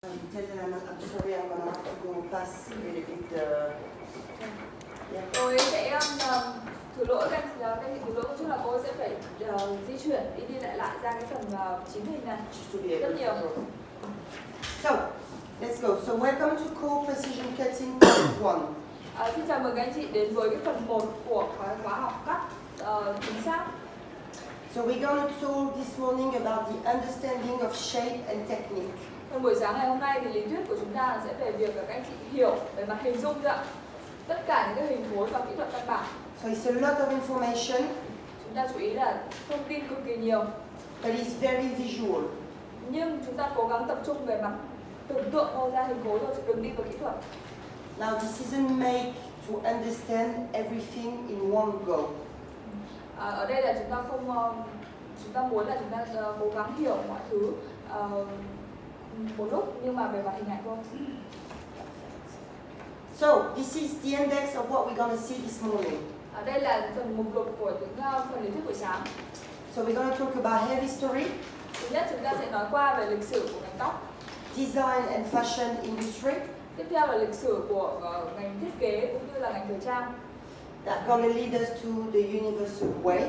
I'm sorry, I'm gonna have to go past a little bit. Tôi sẽ thử lỗi các anh thử lỗi một chút là cô sẽ phải di chuyển đi lại ra cái phần chính hình này rất nhiều. So, let's go. So, welcome to Core Precision Cutting Part 1. Xin chào mừng các anh chị đến với cái phần 1 của khóa học cắt chính xác. So, we're going to talk this morning about the understanding of shape and technique. Trong buổi sáng ngày hôm nay thì lý thuyết của chúng ta sẽ về việc các anh chị hiểu về mặt hình dung ạ. Tất cả những cái hình khối và kỹ thuật căn bản. So, it's a lot of information. Chúng ta chú ý là thông tin cực kỳ nhiều. But it's very visual. Nhưng chúng ta cố gắng tập trung về mặt tưởng tượng thôi, ra hình khối thôi, đừng đi vào kỹ thuật. Now, this isn't made to understand everything in one go. Ở đây là chúng ta muốn là chúng ta cố gắng hiểu mọi thứ một lúc, nhưng mà về mặt hình ảnh thôi. So, this is the index of what we're going to see this morning. Đây là phần mục lục của những phần lý thuyết buổi sáng. So, we're going to talk about hair history. Thứ nhất, chúng ta sẽ nói qua về lịch sử của ngành tóc. Design and fashion industry. Tiếp theo là lịch sử của ngành thiết kế cũng như là ngành thời trang. That's going to lead us to the universal way.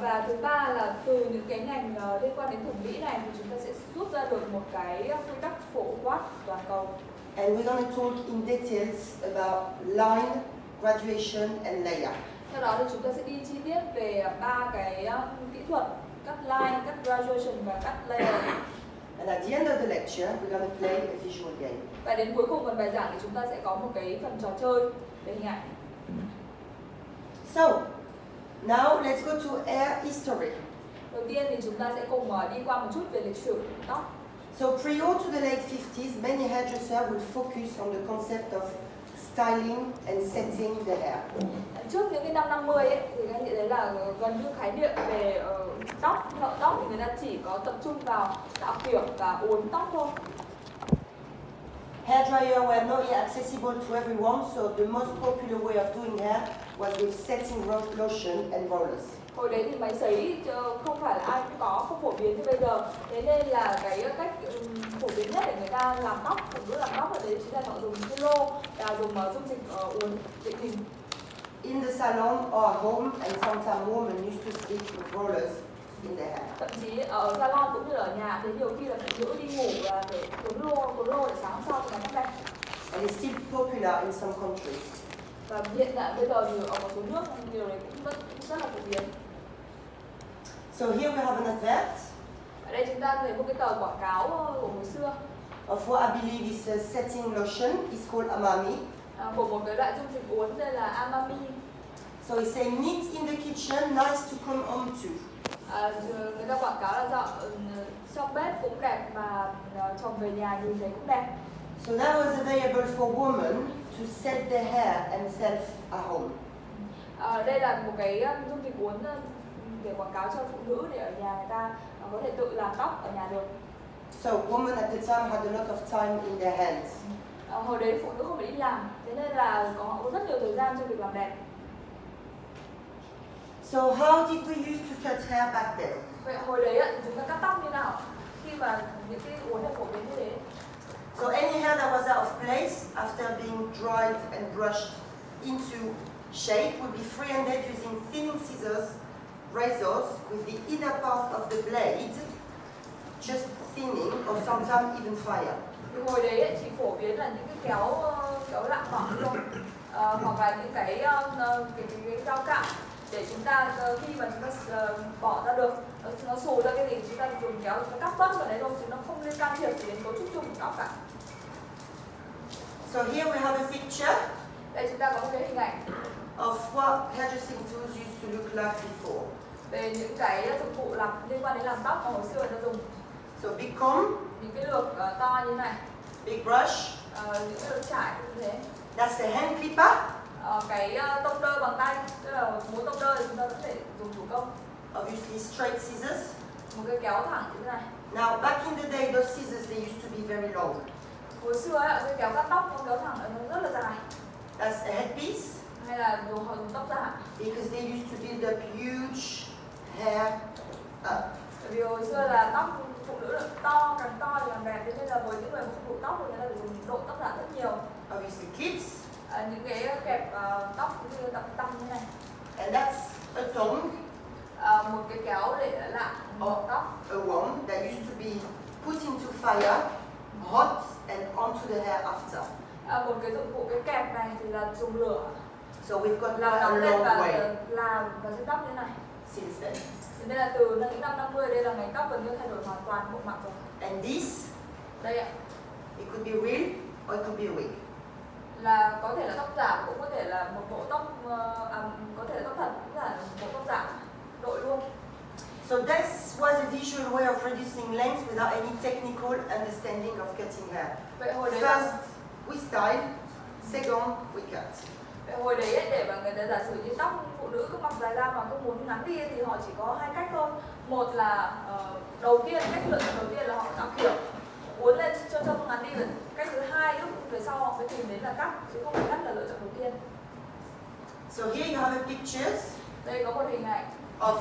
Và thứ ba là từ những cái ngành liên quan đến thẩm mỹ này thì chúng ta sẽ rút ra được một cái quy tắc phổ quát toàn cầu. And we're going to talk in details about line, graduation and layer. Sau đó thì chúng ta sẽ đi chi tiết về ba cái kỹ thuật: cắt line, cắt graduation và cắt layer. And at the end of the lecture, we're going to play a visual game. Và đến cuối cùng phần bài giảng thì chúng ta sẽ có một cái phần trò chơi về hình ảnh. So, now let's go to hair history. Đầu tiên thì chúng ta sẽ cùng đi qua một chút về lịch sử tóc. So, prior to the late 50s, many hairdressers would focus on the concept of styling and setting the hair. Trước những cái năm 50 ấy, thì các anh chị thấy là gần như khái niệm về tóc, thợ tóc thì người ta chỉ có tập trung vào tạo kiểu và uốn tóc thôi. Hair dryers were not yet accessible to everyone, so the most popular way of doing hair was with setting lotion and rollers. Hồi đấy thì máy sấy không phải là ai cũng có, không phổ biến như bây giờ. Thế nên là cái cách phổ biến nhất để người ta làm tóc, phụ nữ làm tóc ở đấy chính là họ dùng lô và dùng dung dịch uốn định hình. In the salon or at home, and sometimes women used to sleep with rollers in their hair. Thậm chí ở salon cũng như ở nhà thì nhiều khi là phụ nữ đi ngủ và để cuốn lô để sáng hôm sau thì làm tóc đẹp. And it's still popular in some countries. Và hiện tại bây giờ thì ở một số nước điều này cũng rất là phổ biến. So here we have an advert. Ở đây chúng ta thấy một cái tờ quảng cáo của hồi xưa. Of what I believe is a setting lotion. It's called Amami. Của một cái loại dung dịch uốn đây là Amami. So it's saying neat in the kitchen, nice to come home to. Người ta quảng cáo là trong bếp cũng đẹp mà chồng về nhà nhìn thấy cũng đẹp. So that was available for women to set their hair themselves at home. Đây là một cái dung dịch uốn để quảng cáo cho phụ nữ để ở nhà người ta có thể tự làm tóc ở nhà được. So women at the time had a lot of time in their hands. Hồi đấy phụ nữ không phải đi làm, thế nên là họ có rất nhiều thời gian cho việc làm đẹp. So how did we used to cut hair back then? Vậy hồi đấy thì chúng ta cắt tóc như nào khi mà những cái uốn này phổ biến như thế? So any hair that was out of place after being dried and brushed into shape would be free-handed using thinning scissors, razors with the inner part of the blade just thinning or sometimes even fire. Thì hồi đấy chỉ phổ biến là những cái kéo lạng mỏng thôi, hoặc là những cái dao cạo để chúng ta khi mà chúng ta bỏ ra được nó xù ra cái gì chúng ta dùng kéo chúng ta cắt bớt vào đấy thôi, chứ nó không liên can thiệp gì đến cấu trúc chung của tóc cả. So here we have a picture. Đây chúng ta có một cái hình ảnh of what hairdressing tools used to look like before. Về những cái dụng cụ làm liên quan đến làm tóc mà hồi xưa người ta dùng. So big comb, những cái lược to như này, big brush, những cái lược chải như thế. That's a hand clipper. Cái tông đơ bằng tay, tức là muốn tông đơ thì chúng ta có thể dùng thủ công. Obviously straight scissors. Một cái kéo thẳng như thế này. Now back in the day, those scissors they used to be very long. Hồi xưa ấy, cái kéo cắt tóc, con kéo thẳng nó rất là dài. That's a headpiece. Hay là dùng tóc giả. Because they used to build up huge hair up. Bởi vì hồi xưa là tóc phụ nữ càng to thì càng đẹp, thế nên là với những người phụ obviously clips. Những cái kẹp tóc cũng như tăm như này. And that's a tongue. Một cái kéo để lại tóc. A wand that used to be put into fire, hot, and onto the hair after. Một cái dụng cụ, cái kẹp này thì là dùng lửa. So we've got làm a nóng lên long và way làm và giữ tóc như này. since then. Nên là từ những năm 50 đây là ngành tóc gần như thay đổi hoàn toàn bộ mặt rồi. And this, Đây ạ. it could be real or it could be a wig. Là có thể là tóc giả, cũng có thể là một bộ tóc, có thể là tóc thật, cũng là một bộ tóc giả đội luôn. So this was a visual way of reducing length without any technical understanding of cutting hair. Vậy hồi đấy First, we style. Second, we cut. Vậy hồi đấy ấy, để mà người ta giả sử như tóc phụ nữ cứ mọc dài ra mà cứ muốn ngắn đi thì họ chỉ có hai cách thôi. Một là đầu tiên, cách lựa chọn đầu tiên là họ tạo kiểu uốn lên cho trông ngắn đi. Cách thứ hai lúc về sau họ mới tìm đến là cắt, chứ không phải cắt là lựa chọn đầu tiên. So here you have a pictures Đây có một hình ảnh of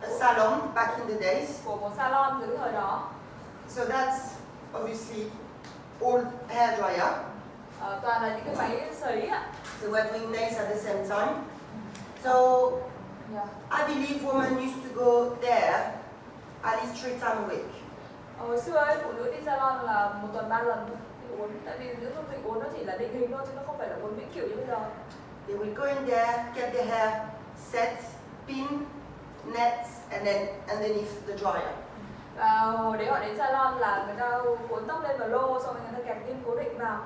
a salon back in the days. của một salon từ thời đó. So that's obviously old hair dryer. Toàn là những cái máy sấy ạ. So we're doing nails at the same time. So I believe women used to go there at least 3 times a week. Hồi xưa ấy, phụ nữ đi salon là 1 tuần 3 lần thôi đi uốn. Tại vì những dung dịch uốn nó chỉ là định hình thôi chứ nó không phải là uốn vĩnh cửu như bây giờ. They will go in there, get the hair set, pin, nets, and then underneath the dryer. Và hồi đấy họ đến salon là người ta uốn tóc lên vào lô, xong rồi người ta kẹp kim cố định vào,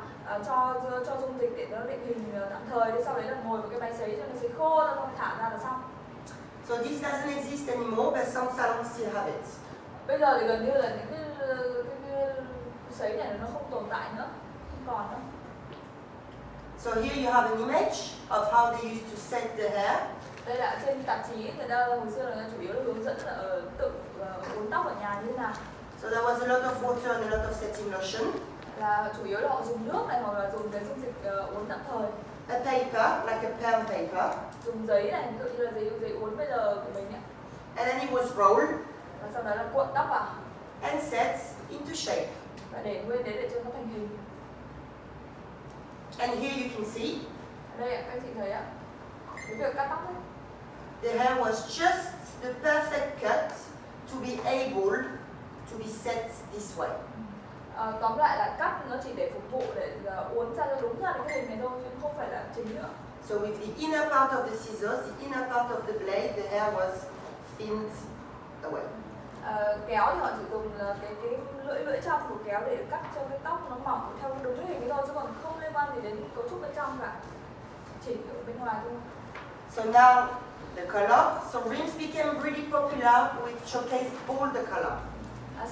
cho dung dịch để nó định hình tạm thời. Thế sau đấy là ngồi vào cái máy sấy cho nó sấy khô ra, xong thả ra là xong. So this doesn't exist anymore, but some salons still have it. Bây giờ thì gần như là những cái sấy này nó không tồn tại nữa, không còn nữa. So here you have an image of how they used to set the hair. Đây là trên tạp chí, người ta hồi xưa là chủ yếu là hướng dẫn là tự uốn tóc ở nhà như thế nào. So there was a lot of water and a lot of setting lotion. Là chủ yếu là họ dùng nước này hoặc là dùng cái dung dịch uốn tạm thời. A paper, like a perm paper. Dùng giấy này, ví dụ như là giấy uốn bây giờ của mình ấy. And then it was rolled. Và sau đó là cuộn tóc vào. And set into shape. Và để nguyên đấy để cho nó thành hình. And here you can see. Ở đây ạ, các chị thấy ạ. Cái việc cắt tóc ấy. The hair was just the perfect cut to be able to be set this way. Tóm lại là cắt nó chỉ để phục vụ để uốn ra cho đúng ra cái hình này thôi chứ không phải là chính nữa. So with the inner part of the scissors, the inner part of the blade, the hair was thinned away. Kéo thì họ chỉ dùng cái lưỡi trong của kéo để cắt cho cái tóc nó mỏng theo đúng cái hình ấy thôi, chứ còn không liên quan gì đến cấu trúc bên trong cả, chỉ ở bên ngoài thôi. So now the color. So rims became really popular with showcase all the color.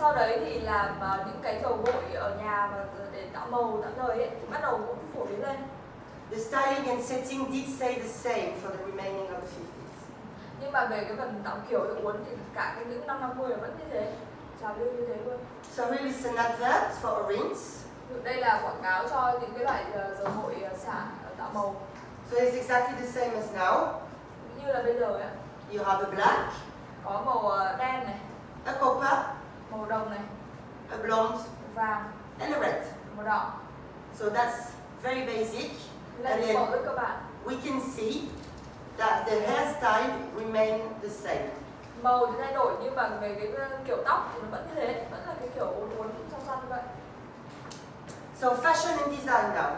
Sau đấy thì làm những cái dầu gội ở nhà mà để tạo màu tạo lời ấy, thì bắt đầu cũng phổ biến lên. The styling and setting did stay the same for the remaining of the 50s. Nhưng mà về cái phần tạo kiểu để uốn thì cả cái những năm 50 là vẫn như thế, trào lưu như thế luôn. So here is an advert for a rinse. Đây là quảng cáo cho những cái loại dầu gội xả tạo màu. So it's exactly the same as now. Như là bây giờ ấy. You have a black, có màu đen này, a copper, màu đồng này, a blonde, vàng, and a red. màu đỏ. So that's very basic. Là And những then màu rất cơ bản. we can see that the hairstyle remain the same. Màu thì thay đổi nhưng mà về cái kiểu tóc thì nó vẫn như thế, vẫn là cái kiểu uốn xoăn như vậy. So fashion and design now.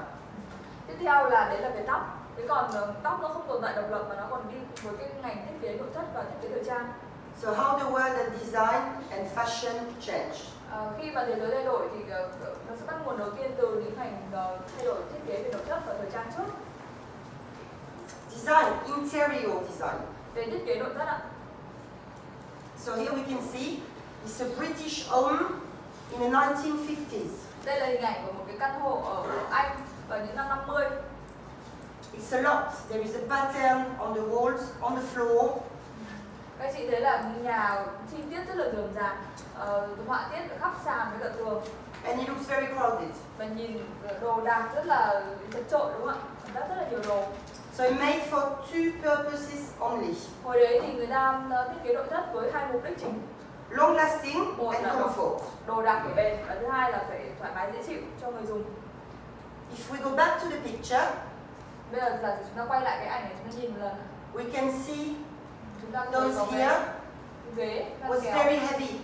Tiếp theo là đấy là về tóc. Thế còn tóc nó không tồn tại độc lập mà nó còn đi với cái ngành thiết kế nội thất và thiết kế thời trang. So how the world and design and fashion changed. Khi mà thế giới thay đổi thì nó sẽ bắt nguồn đầu tiên từ những ngành thay đổi thiết kế về nội thất và thời trang trước. Design, interior design. Về thiết kế nội thất ạ. So here we can see it's a British home in the 1950s. Đây là hình ảnh của một cái căn hộ ở Anh vào những năm 50. It's a lot. There is a pattern on the walls, on the floor. Các chị thấy là nhà chi tiết rất là rườm rà, họa tiết ở khắp sàn với cả tường. And it looks very crowded. Và nhìn đồ đạc rất là chật chội đúng không ạ? Rất là nhiều đồ. So it made for 2 purposes only. Hồi đấy thì người ta thiết kế nội thất với 2 mục đích chính. Long lasting Một and là comfort. đồ đạc phải bền và thứ hai là phải thoải mái dễ chịu cho người dùng. If we go back to the picture, Bây giờ giả sử chúng ta quay lại cái ảnh này, chúng ta nhìn một lần. we can see Chúng ta thấy those có here cái ghế was ngăn kéo very heavy.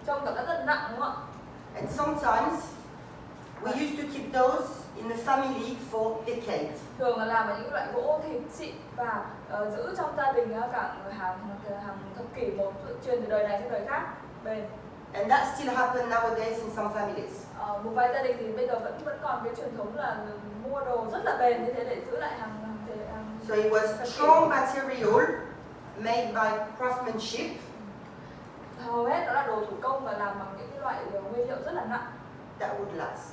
trông cảm giác rất nặng đúng không ạ? And sometimes we used to keep those in the family for decades. Thường là làm bằng những loại gỗ thịt xịn và giữ trong gia đình cả hàng thập kỷ một, truyền từ đời này sang đời khác bền. And that still happens nowadays in some families. Một vài gia đình thì bây giờ vẫn còn cái truyền thống là mua đồ rất là bền như thế để giữ lại hàng So it was strong material made by craftsmanship. Hầu hết đó là đồ thủ công và làm bằng những cái loại nguyên liệu rất là nặng That would last.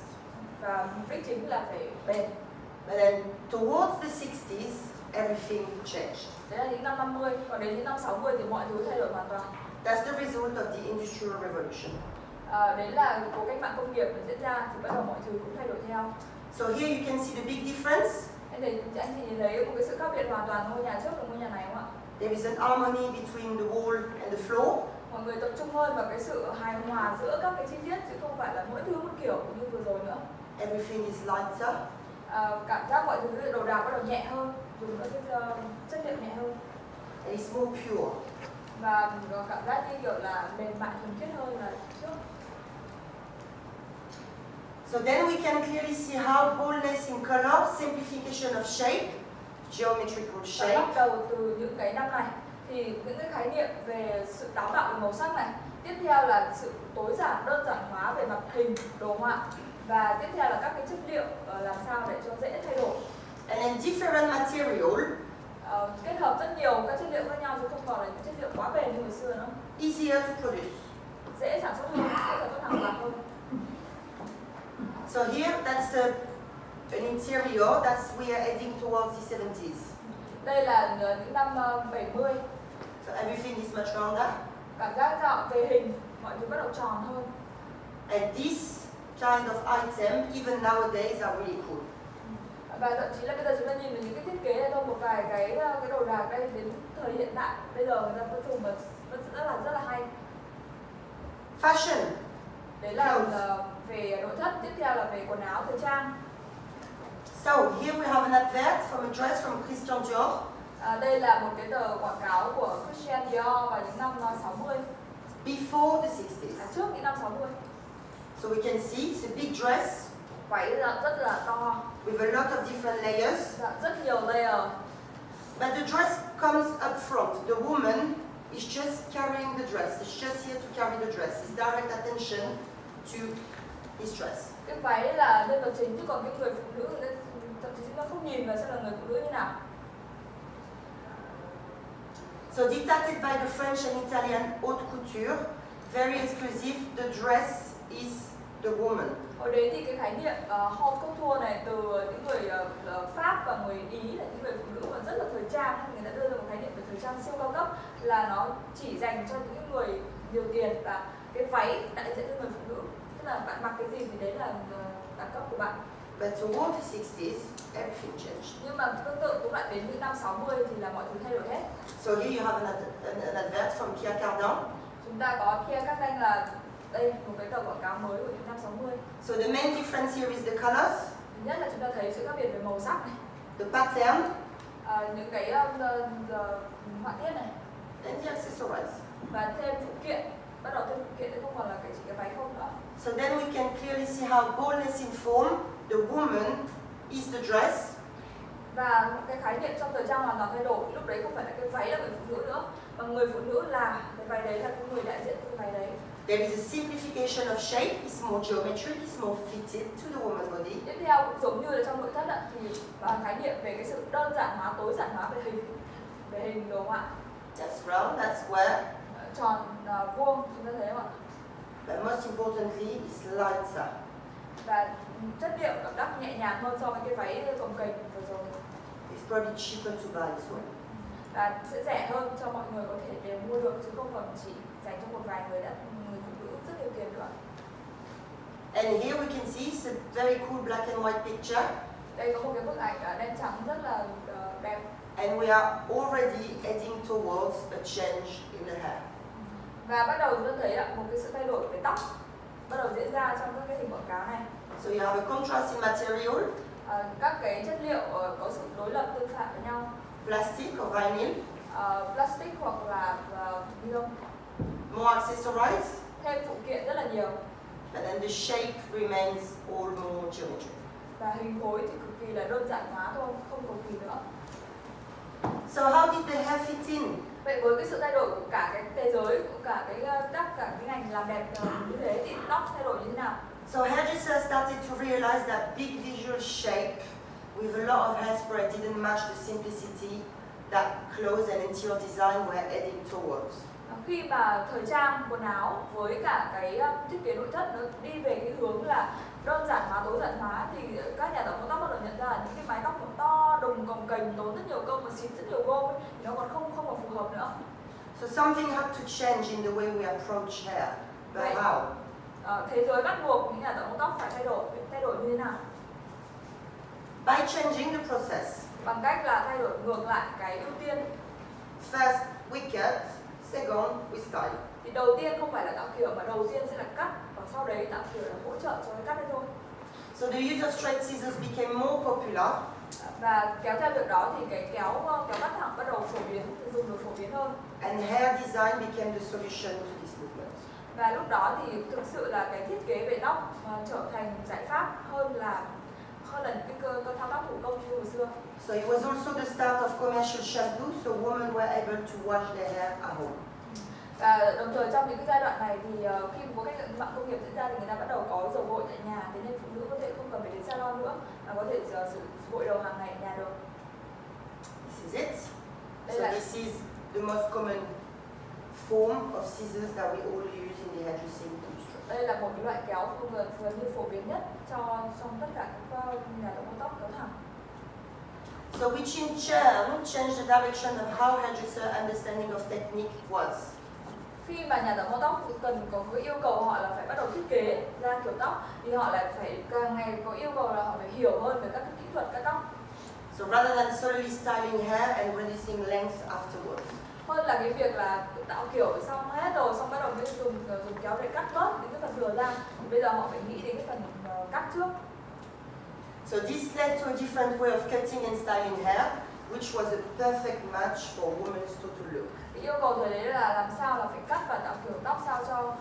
và mục đích chính là phải bền. But then towards the 60s, everything changed. Đấy là những năm 50, còn đến những năm 60 thì mọi thứ thay đổi hoàn toàn. That's the result of the Industrial Revolution. Đấy là cuộc cách mạng công nghiệp diễn ra thì bắt đầu mọi thứ cũng thay đổi theo. So here you can see the big difference. Anh chị nhìn thấy một cái sự khác biệt hoàn toàn ngôi nhà trước và ngôi nhà này không ạ? There is an harmony between the wall and the floor. Mọi người tập trung hơn vào cái sự hài hòa giữa các cái chi tiết chứ không phải là mỗi thứ một kiểu như vừa rồi nữa. Everything is lighter. Cảm giác mọi thứ đồ đạc bắt đầu nhẹ hơn, dùng các cái chất liệu nhẹ hơn. And it's more pure. Và cảm giác như kiểu là mềm mại thuần khiết hơn là trước. So then we can clearly see how boldness in color, simplification of shape, geometrical Và shape, bắt đầu từ những cái năm này thì những cái khái niệm về sự táo bạo về màu sắc này, tiếp theo là sự tối giản, đơn giản hóa về mặt hình, đồ họa, và tiếp theo là các cái chất liệu làm sao để cho dễ thay đổi. and then different material, Kết hợp rất nhiều các chất liệu khác nhau chứ không còn là những chất liệu quá bền như hồi xưa nữa. easier to produce. Dễ sản xuất hơn, dễ sản xuất hàng loạt hơn. So here, that's an interior, we are heading towards the 70s. Đây là những năm 70. So everything is much rounder. Cảm giác về hình, mọi thứ bắt đầu tròn hơn. And this kind of item, even nowadays, are really cool. Và thậm chí là bây giờ chúng ta nhìn vào những cái thiết kế này thôi, một vài cái đồ đạc đây đến thời hiện đại bây giờ người ta vẫn dùng và vẫn rất là hay. Fashion. Đấy là về nội thất, tiếp theo là về quần áo, thời trang. So here we have an advert from a dress from Christian Dior. Đây là một cái tờ quảng cáo của Christian Dior vào những năm 60. Before the 60s. Trước những năm 60. So we can see it's a big dress. Váy rất là to. With a lot of different layers. Rất nhiều layer. But the dress comes up front. The woman is just carrying the dress. It's just here to carry the dress. It's direct attention to his dress. Cái váy là nhân vật chính chứ còn cái người phụ nữ thậm chí chúng ta không nhìn vào xem là người phụ nữ như nào. So dictated by the French and Italian haute couture, very exclusive, the dress is the woman. Hồi đấy thì cái khái niệm haute couture này từ những người Pháp và người Ý là những người phụ nữ mà rất là thời trang, người ta đưa ra một khái niệm về thời trang siêu cao cấp là nó chỉ dành cho những người nhiều tiền và cái váy đại diện cho người phụ nữ, tức là bạn mặc cái gì thì đấy là đẳng cấp của bạn. But toward the 60s, everything changed. Nhưng mà tương tự cũng lại đến những năm 60 thì là mọi thứ thay đổi hết. So here you have an advert from Pierre Cardin. Chúng ta có Pierre Cardin là đây một cái tờ quảng cáo mới của những năm 60. So the main difference here is the colors. Thứ nhất là chúng ta thấy sự khác biệt về màu sắc này. The pattern. Những cái họa tiết này. And the accessories. Và thêm phụ kiện, bắt đầu thêm phụ kiện thì không còn là chỉ cái váy không nữa. So then we can clearly see how boldness in form, the woman is the dress. Và cái khái niệm trong thời trang hoàn toàn thay đổi. Lúc đấy không phải là cái váy là người phụ nữ nữa, mà người phụ nữ là cái váy đấy là cái người đại diện cái váy đấy. There is a simplification of shape. It's more geometric. It's more fitted to the woman's body. Tiếp theo cũng giống như là trong nội thất thì khái niệm về cái sự đơn giản hóa, tối giản hóa về hình đồ họa. That's round. That's square. Tròn, vuông, chúng ta thấy không ạ? But most importantly, it's lighter. Và chất liệu cảm giác nhẹ nhàng hơn so với cái váy cồng kềnh vừa rồi. It's probably cheaper to buy as well. Và sẽ rẻ hơn cho mọi người có thể đều mua được chứ không còn chỉ dành cho một vài người người phụ nữ rất nhiều tiền nữa. And here we can see it's a very cool black and white picture. Đây có một cái bức ảnh đen trắng rất là đẹp. And we are already heading towards a change in the hair. Và bắt đầu chúng ta thấy một cái sự thay đổi về tóc bắt đầu diễn ra trong các cái hình quảng cáo này. So you have a contrast in material. các cái chất liệu có sự đối lập tương phản với nhau. Plastic or vinyl. Plastic hoặc là ni lông. More accessorized. Thêm phụ kiện rất là nhiều. But then the shape remains all more geometric. Và hình khối thì cực kỳ là đơn giản hóa thôi, không cầu kỳ nữa. So how did the hair fit in? Vậy với cái sự thay đổi của cả cái thế giới, của cả cái ngành làm đẹp như thế thì tóc thay đổi như thế nào? So hairdressers started to realize that big visual shape with a lot of hairspray didn't match the simplicity that clothes and interior design were heading towards. Khi mà thời trang quần áo với cả cái thiết kế nội thất nó đi về cái hướng là đơn giản hóa, tối giản hóa thì các nhà tạo mẫu tóc bắt đầu nhận ra là những cái mái tóc nó to, đùng, cồng kềnh, tốn rất nhiều công và xịt rất nhiều gôm ấy, thì nó còn không còn phù hợp nữa. So something had to change in the way we approach hair. But how? Thế giới bắt buộc những nhà tạo mẫu tóc phải thay đổi như thế nào? By changing the process. Bằng cách là thay đổi ngược lại cái ưu tiên. First we cut, second we style. Thì đầu tiên không phải là tạo kiểu mà đầu tiên sẽ là cắt và sau đấy tạo kiểu là hỗ trợ cho cái cắt đấy thôi. So the use of straight scissors became more popular. Và kéo theo việc đó thì cái kéo cắt thẳng bắt đầu dùng được phổ biến hơn. And hair design became the solution to this movement. Và lúc đó thì thực sự là cái thiết kế về tóc trở thành giải pháp hơn là những cái cơ thao tác thủ công như hồi xưa. So it was also the start of commercial shampoo, so women were able to wash their hair at home. Và đồng thời trong những cái giai đoạn này thì khi có cách mạng công nghiệp diễn ra thì người ta bắt đầu có dầu gội tại nhà, thế nên phụ nữ có thể không cần phải đến salon nữa mà có thể sử gội đầu hàng ngày ở nhà được. This is it. So this is the most common form of scissors that we all use in the hairdressing industry. Đây là một cái loại kéo gần như phổ biến nhất trong tất cả các nhà tạo mẫu tóc kéo thẳng. So which in turn changed the direction of how hairdresser understanding of technique was. Khi mà nhà tạo mẫu tóc cần có cái yêu cầu họ là phải bắt đầu thiết kế ra kiểu tóc thì họ lại phải càng ngày có yêu cầu là họ phải hiểu hơn về các cái kỹ thuật cắt tóc. So rather than solely styling hair and reducing length afterwards. Hơn là cái việc là tạo kiểu xong hết rồi, xong bắt đầu mới dùng kéo để cắt bớt những cái phần thừa ra. Thì bây giờ họ phải nghĩ đến cái phần cắt trước. So this led to a different way of cutting and styling hair, which was a perfect match for a woman's total look. Cái yêu cầu thời đấy là làm sao là phải cắt và tạo kiểu tóc sao cho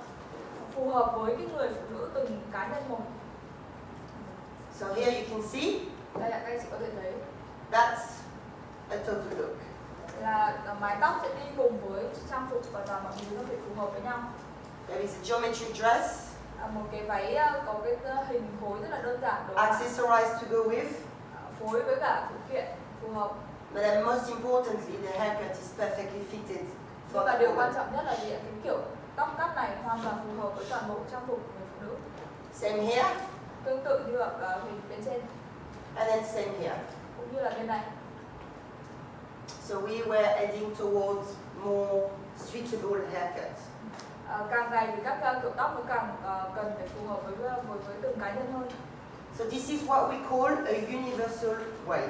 phù hợp với cái người phụ nữ từng cá nhân một. So here you can see. Đây là các anh chị có thể thấy. That's a total look. Là mái tóc sẽ đi cùng với trang phục và toàn mọi thứ nó phải phù hợp với nhau. There is a geometric dress. Một cái váy có cái hình khối rất là đơn giản đúng accessorized to go with. Phối với cả phụ kiện phù hợp. But then most importantly, the haircut is perfectly fitted for Và the điều woman. quan trọng nhất là cái kiểu tóc cắt này hoàn toàn phù hợp với toàn bộ trang phục của người phụ nữ. Same here. Tương tự như ở hình bên trên. And then same here. Cũng như là bên này. So we were heading towards more suitable haircuts. Càng ngày thì các kiểu tóc nó càng cần phải phù hợp với từng cá nhân hơn. So this is what we call a universal way.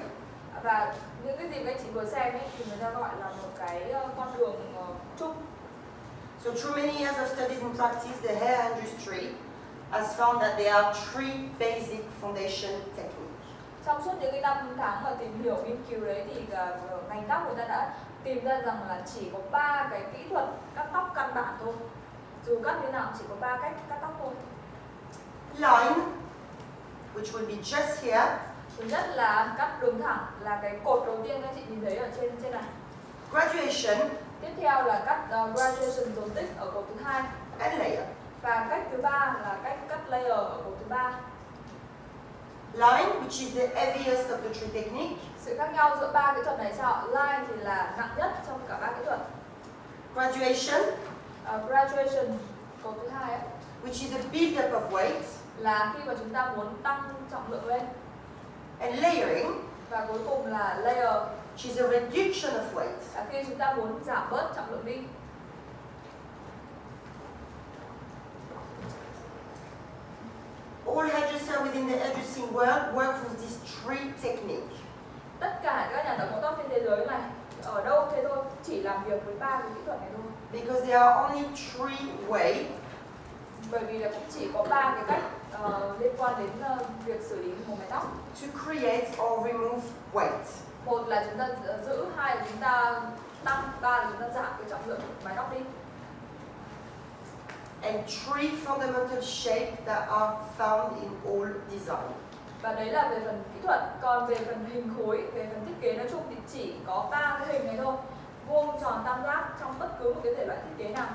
Và những cái gì các chị vừa xem ấy thì người ta gọi là một cái con đường chung. So through many years of studies and practice, the hair industry has found that there are three basic foundation techniques. Trong suốt những cái năm tháng mà tìm hiểu nghiên cứu đấy thì ngành tóc người ta đã tìm ra rằng là chỉ có 3 cái kỹ thuật cắt tóc căn bản thôi. Dù cắt như nào chỉ có 3 cách cắt tóc thôi. Line, which will be just here. Thứ nhất là cắt đường thẳng, là cái cột đầu tiên các chị nhìn thấy ở trên này. Graduation. Tiếp theo là cắt graduation dồn tích ở cột thứ hai. And layer. Và cách thứ ba là cách cắt layer ở cột thứ ba. Line, which is the heaviest of the three techniques. Sự khác nhau giữa 3 kỹ thuật này sao? Line thì là nặng nhất trong cả 3 kỹ thuật. Graduation. Graduation cột thứ hai ấy, which is a build up of weight. Là khi mà chúng ta muốn tăng trọng lượng lên. And layering. Và cuối cùng là layer, which is a reduction of weight. là khi chúng ta muốn giảm bớt trọng lượng đi. All hairdressers within the hairdressing world work with these three techniques. Tất cả các nhà tạo mẫu tóc trên thế giới này ở đâu thế thôi chỉ làm việc với 3 cái kỹ thuật này thôi. Because there are only three ways. Bởi vì là cũng chỉ có 3 cái cách liên quan đến việc xử lý một mái tóc. to create or remove weight. Một là chúng ta giữ, hai là chúng ta tăng, ba là chúng ta giảm cái trọng lượng của mái tóc đi. And 3 fundamental shapes that are found in all design. Và đấy là về phần kỹ thuật. Còn về phần hình khối, về phần thiết kế nói chung thì chỉ có 3 cái hình này thôi: vuông, tròn, tam giác trong bất cứ một cái thể loại thiết kế nào.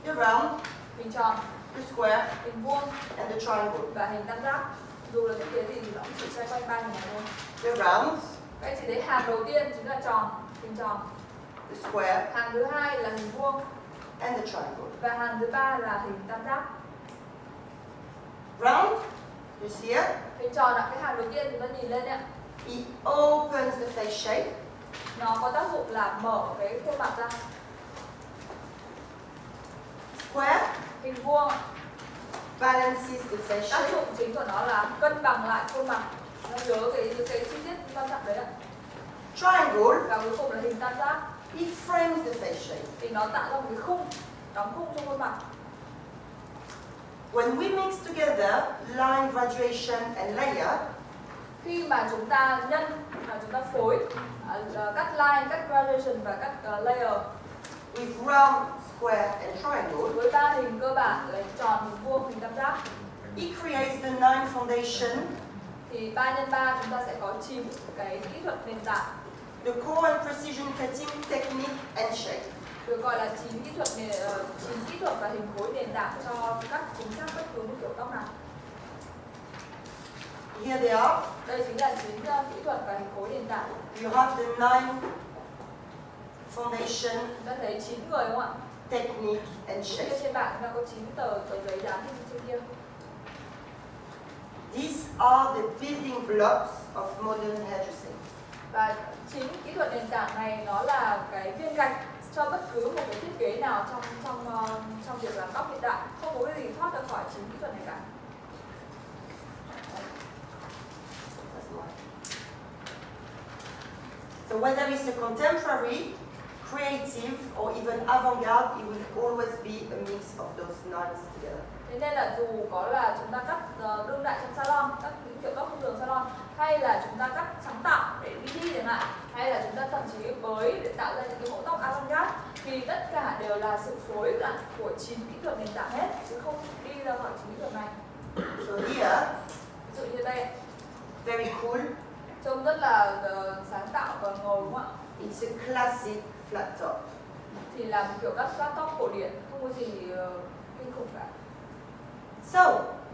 The round, Hình tròn, the square, hình vuông and the triangle. và hình tam giác. Dù là thiết kế gì thì nó cũng chỉ xoay quanh 3 hình này thôi. The round, Các anh chị thấy hàng đầu tiên chính là tròn, hình tròn. the square, Hàng thứ hai là hình vuông and the triangle. và hàng thứ ba là hình tam giác. Round, you see it? Hình tròn ạ, cái hàng đầu tiên chúng ta nhìn lên ạ. It opens the face shape. Nó có tác dụng là mở cái khuôn mặt ra. Square Hình vuông ạ, balances the face tác shape. dụng chính của nó là cân bằng lại khuôn mặt. Nó nhớ cái chi tiết quan trọng đấy ạ. Triangle, Và cuối cùng là hình tam giác, it frames the face shape. thì nó tạo ra một cái khung, đóng khung cho khuôn mặt. When we mix together line, graduation, and layer, Khi mà chúng ta nhân và chúng ta phối cắt line, cắt gradation và cắt layer with round, square, and triangle, với 3 hình cơ bản là hình tròn, hình vuông, hình tam giác, it creates the 9 foundation, thì 3 x 3 chúng ta sẽ có 9 cái kỹ thuật nền tảng, the core and precision cutting technique and shape. được gọi là 9 kỹ thuật và hình khối nền tảng cho cắt chính xác bất cứ một kiểu tóc nào. Here they are. Đây chính là 9 kỹ thuật và hình khối nền tảng. You have the 9 foundation, Chúng ta thấy 9 người đúng không ạ? technique, and Phía shape. trên bảng chúng ta có 9 tờ giấy dán trên kia. These are the building blocks of modern hairdressing. Và 9 kỹ thuật nền tảng này nó là cái viên gạch cho bất cứ một cái thiết kế nào trong việc làm tóc hiện đại. Không có cái gì thoát ra khỏi 9 kỹ thuật này cả. So whether it's a contemporary, creative, or even avant-garde, it will always be a mix of those 9s together. Thế nên là dù có là chúng ta cắt đương đại trong salon, cắt những kiểu tóc thông thường salon, hay là chúng ta cắt sáng tạo để đi chẳng hạn, hay là chúng ta thậm chí bới để tạo ra những cái mẫu tóc avant-garde, thì tất cả đều là sự phối lại của 9 kỹ thuật nền tảng hết, chứ không đi ra khỏi 9 kỹ thuật này. So here, Ví dụ như đây, very cool, trông rất là sáng tạo và ngầu đúng không ạ? it's a classic flat top. Thì là một kiểu cắt tóc cổ điển, không có gì kinh khủng cả. So,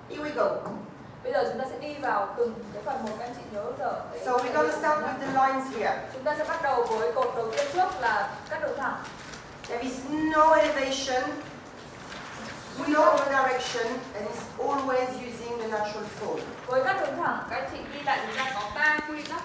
here we go. Bây giờ chúng ta sẽ đi vào từng cái phần một, các anh chị nhớ giờ. So we're going to start with the lines here. Chúng ta sẽ bắt đầu với cột đầu tiên trước là cắt đường thẳng. There is no elevation, no over direction, and it's always using the natural fold. Với cắt đường thẳng, các anh chị ghi lại chúng ta có 3 quy tắc